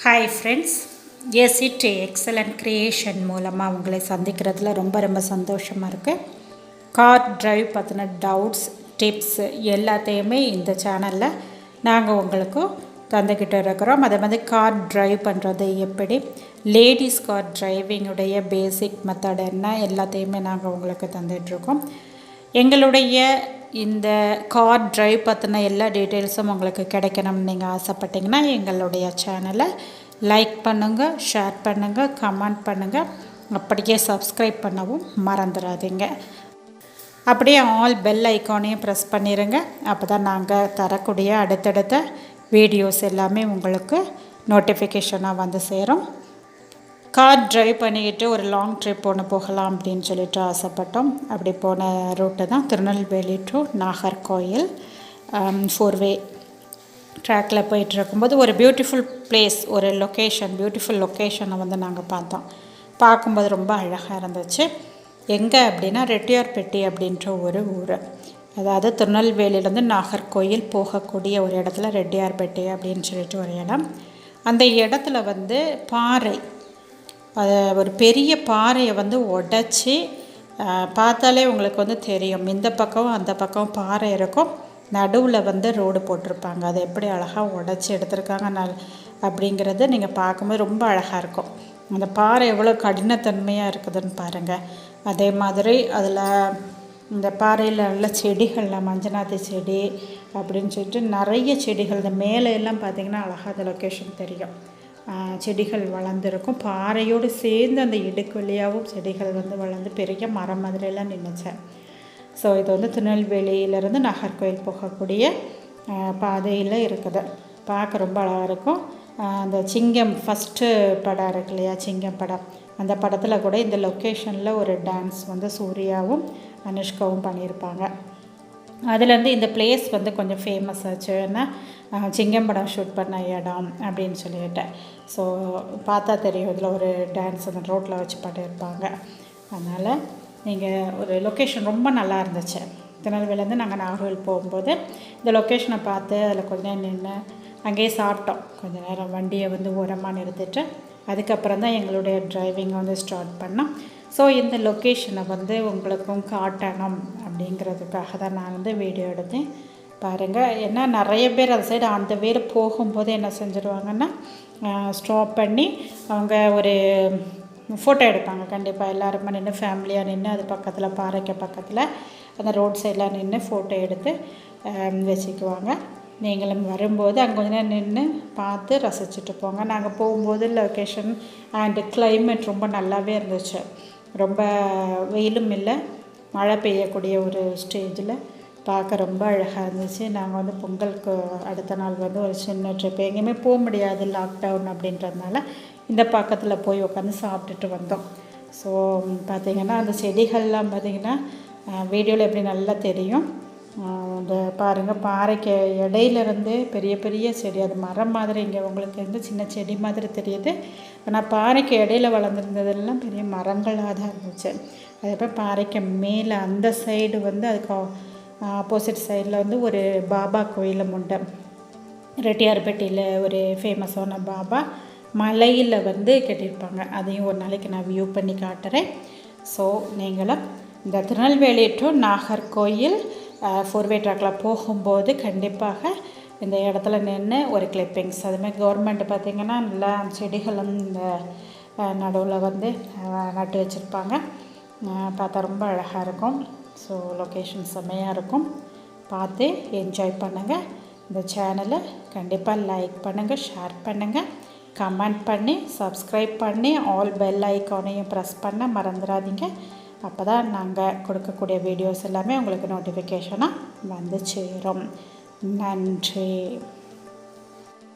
Hi friends, எஸ்இட் excellent creation மூலமாக உங்களை சந்திக்கிறதுல ரொம்ப சந்தோஷமாக இருக்குது. கார் டிரைவ் பற்றின டவுட்ஸ், டிப்ஸ் எல்லாத்தையுமே இந்த சேனலில் நாங்கள் உங்களுக்கு தந்துக்கிட்டு இருக்கிறோம். அதே மாதிரி கார் டிரைவ் பண்ணுறது எப்படி, லேடிஸ் கார் டிரைவிங்குடைய பேசிக் மெத்தட் என்ன, எல்லாத்தையுமே நாங்கள் உங்களுக்கு தந்துகிட்ருக்கோம். எங்களுடைய இந்த கார் டிரைவ் பற்றின எல்லா டீட்டெயில்ஸும் உங்களுக்கு கிடைக்கணும்னு நீங்கள் ஆசைப்பட்டீங்கன்னா எங்களுடைய சேனலை லைக் பண்ணுங்கள், ஷேர் பண்ணுங்கள், கமெண்ட் பண்ணுங்கள், அப்படியே சப்ஸ்கிரைப் பண்ணவும் மறந்துடாதீங்க. அப்படியே ஆல் பெல் ஐக்கானையும் ப்ரெஸ் பண்ணிடுங்க. அப்போ தான் நாங்கள் தரக்கூடிய அடுத்தடுத்த வீடியோஸ் எல்லாமே உங்களுக்கு நோட்டிஃபிகேஷனாக வந்து சேரும். கார் டிரைவ் பண்ணிக்கிட்டு ஒரு லாங் ட்ரிப் ஒன்று போகலாம் அப்படின்னு சொல்லிட்டு ஆசைப்பட்டோம். அப்படி போன ரூட்டு தான் திருநெல்வேலி டு நாகர்கோயில் 4-வே ட்ராக்கில் போயிட்டு இருக்கும்போது ஒரு பியூட்டிஃபுல் பிளேஸ், ஒரு பியூட்டிஃபுல் லொக்கேஷனை வந்து நாங்கள் பார்த்தோம். பார்க்கும்போது ரொம்ப அழகாக இருந்துச்சு. எங்கே அப்படின்னா ரெட்டியார்பட்டி அப்படின்ற ஒரு ஊர், அதாவது திருநெல்வேலியிலேருந்து நாகர்கோயில் போகக்கூடிய ஒரு இடத்துல ரெட்டியார்பட்டி அப்படின்னு சொல்லிட்டு ஒரு இடம். அந்த இடத்துல வந்து பாறை, அதை ஒரு பெரிய பாறையை வந்து உடச்சி பார்த்தாலே உங்களுக்கு வந்து தெரியும், இந்த பக்கம் அந்த பக்கம் பாறை இருக்கும், நடுவில் வந்து ரோடு போட்டிருப்பாங்க. அதை எப்படி அழகாக உடச்சி எடுத்திருக்காங்க அப்படிங்கிறது நீங்கள் பார்க்கும்போது ரொம்ப அழகாக இருக்கும். அந்த பாறை எவ்வளோ கடினத்தன்மையாக இருக்குதுன்னு பாருங்கள். அதே மாதிரி அதில் இந்த பாறையில் உள்ள செடிகளில் மஞ்சனாத்தி செடி அப்படின்னு சொல்லிட்டு நிறைய செடிகள், இந்த மேலே எல்லாம் பார்த்திங்கன்னா அழகாக அந்த லொக்கேஷன் தெரியும். செடிகள் வளர்ந்துருக்கும். பாறையோடு சேர்ந்து அந்த இடுக்கு வழியாகவும் செடிகள் வந்து வளர்ந்து பெரிய மரம் மாதிரியெல்லாம் நின்றுச்சேன். ஸோ இது வந்து திருநெல்வேலியிலேருந்து நாகர்கோயில் போகக்கூடிய பாதையில் இருக்குது. பார்க்க ரொம்ப அழகாக இருக்கும். அந்த சிங்கம் ஃபஸ்ட்டு படம் இருக்கு இல்லையா, சிங்கம் படம், அந்த படத்தில் கூட இந்த லொக்கேஷனில் ஒரு டான்ஸ் வந்து சூர்யாவும் அனுஷ்காவும் பண்ணியிருப்பாங்க. அதுலேருந்து இந்த பிளேஸ் வந்து கொஞ்சம் ஃபேமஸ் ஆச்சு. ஏன்னா சிங்கம் படம் ஷூட் பண்ண இடம் அப்படின்னு சொல்லிவிட்டேன். ஸோ பார்த்தா தெரியும், இதில் ஒரு டான்ஸ் அந்த ரோட்டில் வச்சு பண்ணியிருப்பாங்க. அதனால் நீங்கள் ஒரு லொக்கேஷன் ரொம்ப நல்லா இருந்துச்சு. திருநெல்வேலிலேருந்து நாங்கள் நாகர்கோவில் போகும்போது இந்த லொக்கேஷனை பார்த்து அதில் கொஞ்சம் நின்று அங்கேயே சாப்பிட்டோம். கொஞ்சம் நேரம் வண்டியை வந்து ஓரமாக நிறுத்திட்டு அதுக்கப்புறம் தான் எங்களுடைய டிரைவிங் வந்து ஸ்டார்ட் பண்ணோம். ஸோ இந்த லொக்கேஷனை வந்து உங்களுக்கும் காட்டணும் அப்படிங்கிறதுக்காக தான் நான் வந்து வீடியோ எடுத்தேன். பாருங்கள், ஏன்னா நிறைய பேர் அந்த சைடு அந்த வேறு போகும்போது என்ன செஞ்சுருவாங்கன்னா ஸ்டாப் பண்ணி அவங்க ஒரு ஃபோட்டோ எடுப்பாங்க. கண்டிப்பாக எல்லாருமே நின்று ஃபேமிலியாக நின்று அது பக்கத்தில் பாறைக்கு பக்கத்தில் அந்த ரோட் சைடில் நின்று ஃபோட்டோ எடுத்து வச்சுக்குவாங்க. நீங்களும் வரும்போது அங்கே கொஞ்ச நேரம் நின்று பார்த்து ரசிச்சுட்டு போங்க. நாங்கள் போகும்போது லொக்கேஷன் அண்டு கிளைமேட் ரொம்ப நல்லாவே இருந்துச்சு. ரொம்ப வெயிலும் இல்லை, மழை பெய்யக்கூடிய ஒரு ஸ்டேஜில் பார்க்க ரொம்ப அழகாக இருந்துச்சு. நாங்கள் வந்து பொங்கலுக்கு அடுத்த நாள் வந்து ஒரு சின்ன ட்ரிப், எங்கேயுமே போக முடியாது லாக்டவுன் அப்படின்றதுனால இந்த பக்கத்தில் போய் உட்காந்து சாப்பிட்டுட்டு வந்தோம். ஸோ பார்த்திங்கன்னா அந்த செடிகள்லாம் பார்த்திங்கன்னா வீடியோவில் எப்படி நல்லா தெரியும். இந்த பாருங்கள், பாறைக்கு இடையிலேருந்து பெரிய செடி, அது மரம் மாதிரி இங்கே உங்களுக்கு வந்து சின்ன செடி மாதிரி தெரியுது. ஆனால் பாறைக்கு இடையில வளர்ந்துருந்ததெல்லாம் பெரிய மரங்களாக தான் இருந்துச்சு. அதுக்கப்புறம் பாறைக்கு மேலே அந்த சைடு வந்து அதுக்கு ஆப்போசிட் சைடில் வந்து ஒரு பாபா கோயிலும் உண்டு. ரெட்டியார்பட்டியில் ஒரு ஃபேமஸான பாபா மலையில் வந்து கட்டியிருப்பாங்க. அதையும் ஒரு நாளைக்கு நான் வியூ பண்ணி காட்டுறேன். ஸோ நீங்களும் இந்த திருநெல்வேலி டு நாகர்கோயில் 4-வே ட்ராக்கில் போகும்போது கண்டிப்பாக இந்த இடத்துல நின்று ஒரு கிளிப்பிங்ஸ், அதுமாதிரி கவர்மெண்ட் பார்த்திங்கன்னா நல்லா செடிகளும் இந்த நடுவில் வந்து நட்டு வச்சுருப்பாங்க. பார்த்தா ரொம்ப அழகாக இருக்கும். ஸோ லொக்கேஷன் செம்மையாக இருக்கும். பார்த்து என்ஜாய் பண்ணுங்கள். இந்த சேனலை கண்டிப்பாக லைக் பண்ணுங்கள், ஷேர் பண்ணுங்கள், கமெண்ட் பண்ணி சப்ஸ்கிரைப் பண்ணி ஆல் பெல் ஐக்கானையும் ப்ரெஸ் பண்ண மறந்துடாதீங்க. அப்போ தான் நாங்கள் கொடுக்கக்கூடிய வீடியோஸ் எல்லாமே உங்களுக்கு நோட்டிஃபிகேஷனாக வந்து சேரும். நன்றி.